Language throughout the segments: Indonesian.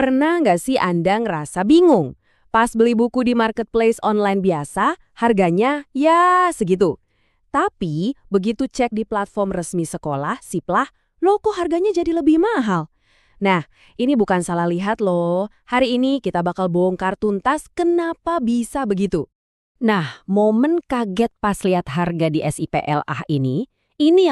Pernah nggak sih Anda ngerasa bingung? Pas beli buku di marketplace online biasa, harganya ya segitu. Tapi begitu cek di platform resmi sekolah, Siplah, loh kok harganya jadi lebih mahal? Nah, ini bukan salah lihat loh. Hari ini kita bakal bongkar tuntas kenapa bisa begitu. Nah, momen kaget pas lihat harga di SIPLA ini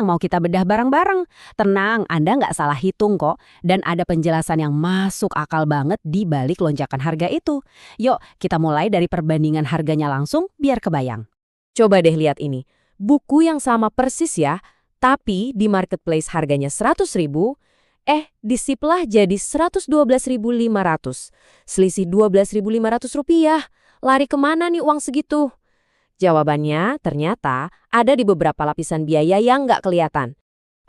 yang mau kita bedah bareng-bareng. Tenang, Anda nggak salah hitung kok. Dan ada penjelasan yang masuk akal banget di balik lonjakan harga itu. Yuk, kita mulai dari perbandingan harganya langsung biar kebayang. Coba deh lihat ini. Buku yang sama persis ya, tapi di marketplace harganya 100.000, di Siplah jadi 112.500. Selisih 12.500 rupiah. Lari kemana nih uang segitu? Jawabannya ternyata ada di beberapa lapisan biaya yang nggak kelihatan.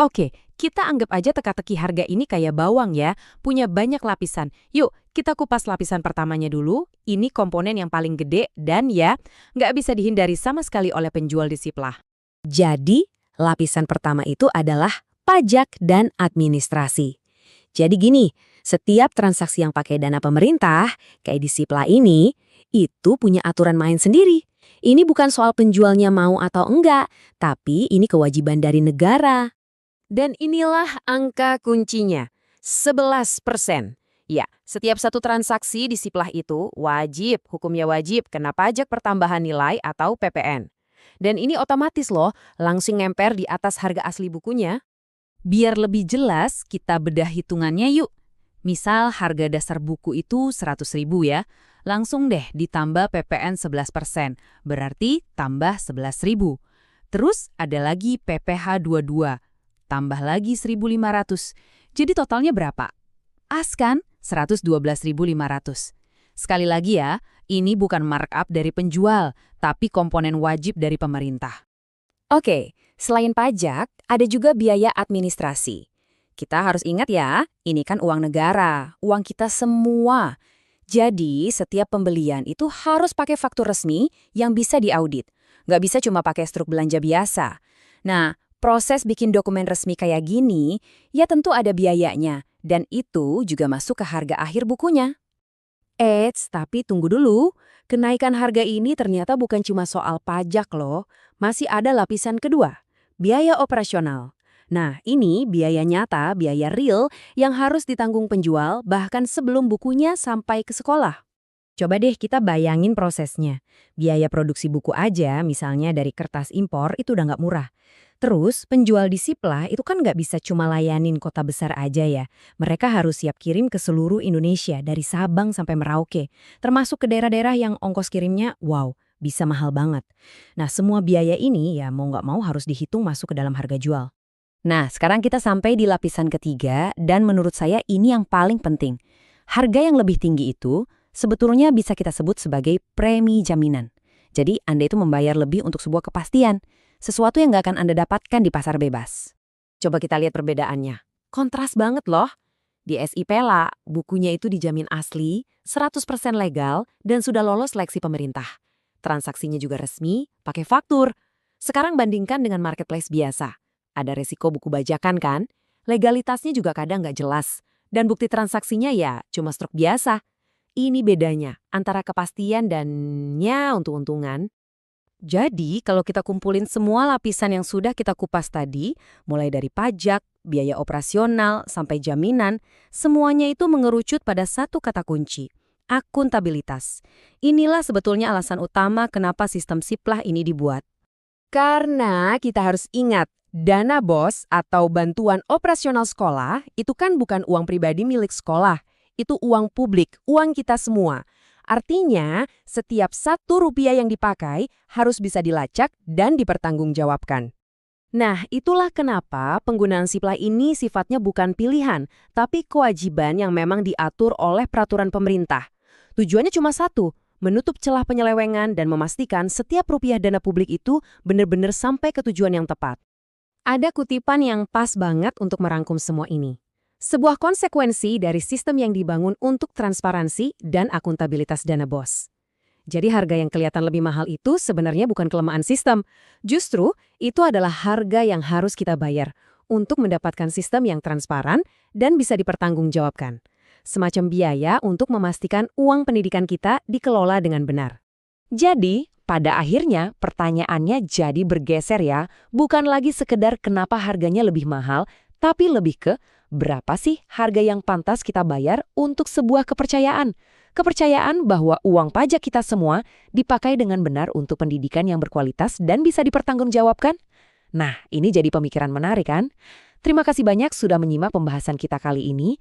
Oke, kita anggap aja teka-teki harga ini kayak bawang ya, punya banyak lapisan. Yuk, kita kupas lapisan pertamanya dulu. Ini komponen yang paling gede dan ya, nggak bisa dihindari sama sekali oleh penjual di Siplah. Jadi, lapisan pertama itu adalah pajak dan administrasi. Jadi gini, setiap transaksi yang pakai dana pemerintah, kayak di Siplah ini, itu punya aturan main sendiri. Ini bukan soal penjualnya mau atau enggak, tapi ini kewajiban dari negara. Dan inilah angka kuncinya, 11%. Ya, setiap satu transaksi di Siplah itu wajib, hukumnya wajib, kena pajak pertambahan nilai atau PPN. Dan ini otomatis loh, langsung ngemper di atas harga asli bukunya. Biar lebih jelas, kita bedah hitungannya yuk. Misal harga dasar buku itu 100.000 ya, langsung deh ditambah PPN 11%, berarti tambah 11.000. Terus ada lagi PPh 22, tambah lagi 1.500. Jadi totalnya berapa? As kan? 112.500. Sekali lagi ya, ini bukan markup dari penjual, tapi komponen wajib dari pemerintah. Oke, selain pajak, ada juga biaya administrasi. Kita harus ingat ya, ini kan uang negara, uang kita semua. Jadi, setiap pembelian itu harus pakai faktur resmi yang bisa diaudit. Nggak bisa cuma pakai struk belanja biasa. Nah, proses bikin dokumen resmi kayak gini, ya tentu ada biayanya. Dan itu juga masuk ke harga akhir bukunya. Tapi tunggu dulu. Kenaikan harga ini ternyata bukan cuma soal pajak loh. Masih ada lapisan kedua, biaya operasional. Nah, ini biaya nyata, biaya real yang harus ditanggung penjual bahkan sebelum bukunya sampai ke sekolah. Coba deh kita bayangin prosesnya. Biaya produksi buku aja, misalnya dari kertas impor, itu udah nggak murah. Terus, penjual di Siplah itu kan nggak bisa cuma layanin kota besar aja ya. Mereka harus siap kirim ke seluruh Indonesia, dari Sabang sampai Merauke. Termasuk ke daerah-daerah yang ongkos kirimnya, wow, bisa mahal banget. Nah, semua biaya ini ya mau nggak mau harus dihitung masuk ke dalam harga jual. Nah, sekarang kita sampai di lapisan ketiga dan menurut saya ini yang paling penting. Harga yang lebih tinggi itu sebetulnya bisa kita sebut sebagai premi jaminan. Jadi, Anda itu membayar lebih untuk sebuah kepastian, sesuatu yang nggak akan Anda dapatkan di pasar bebas. Coba kita lihat perbedaannya. Kontras banget loh. Di SIPLA, bukunya itu dijamin asli, 100% legal, dan sudah lolos seleksi pemerintah. Transaksinya juga resmi, pakai faktur. Sekarang bandingkan dengan marketplace biasa. Ada resiko buku bajakan kan? Legalitasnya juga kadang nggak jelas. Dan bukti transaksinya ya cuma struk biasa. Ini bedanya antara kepastian dan untung-untungan. Jadi kalau kita kumpulin semua lapisan yang sudah kita kupas tadi, mulai dari pajak, biaya operasional, sampai jaminan, semuanya itu mengerucut pada satu kata kunci, akuntabilitas. Inilah sebetulnya alasan utama kenapa sistem Siplah ini dibuat. Karena kita harus ingat, dana BOS atau bantuan operasional sekolah itu kan bukan uang pribadi milik sekolah. Itu uang publik, uang kita semua. Artinya, setiap 1 rupiah yang dipakai harus bisa dilacak dan dipertanggungjawabkan. Nah, itulah kenapa penggunaan Siplah ini sifatnya bukan pilihan, tapi kewajiban yang memang diatur oleh peraturan pemerintah. Tujuannya cuma satu, menutup celah penyelewengan dan memastikan setiap rupiah dana publik itu benar-benar sampai ke tujuan yang tepat. Ada kutipan yang pas banget untuk merangkum semua ini. Sebuah konsekuensi dari sistem yang dibangun untuk transparansi dan akuntabilitas dana BOS. Jadi harga yang kelihatan lebih mahal itu sebenarnya bukan kelemahan sistem. Justru itu adalah harga yang harus kita bayar untuk mendapatkan sistem yang transparan dan bisa dipertanggungjawabkan. semacam biaya untuk memastikan uang pendidikan kita dikelola dengan benar. Jadi, pada akhirnya pertanyaannya jadi bergeser ya, bukan lagi sekedar kenapa harganya lebih mahal, tapi lebih ke berapa sih harga yang pantas kita bayar untuk sebuah kepercayaan. Kepercayaan bahwa uang pajak kita semua dipakai dengan benar untuk pendidikan yang berkualitas dan bisa dipertanggungjawabkan. Nah, ini jadi pemikiran menarik kan? Terima kasih banyak sudah menyimak pembahasan kita kali ini.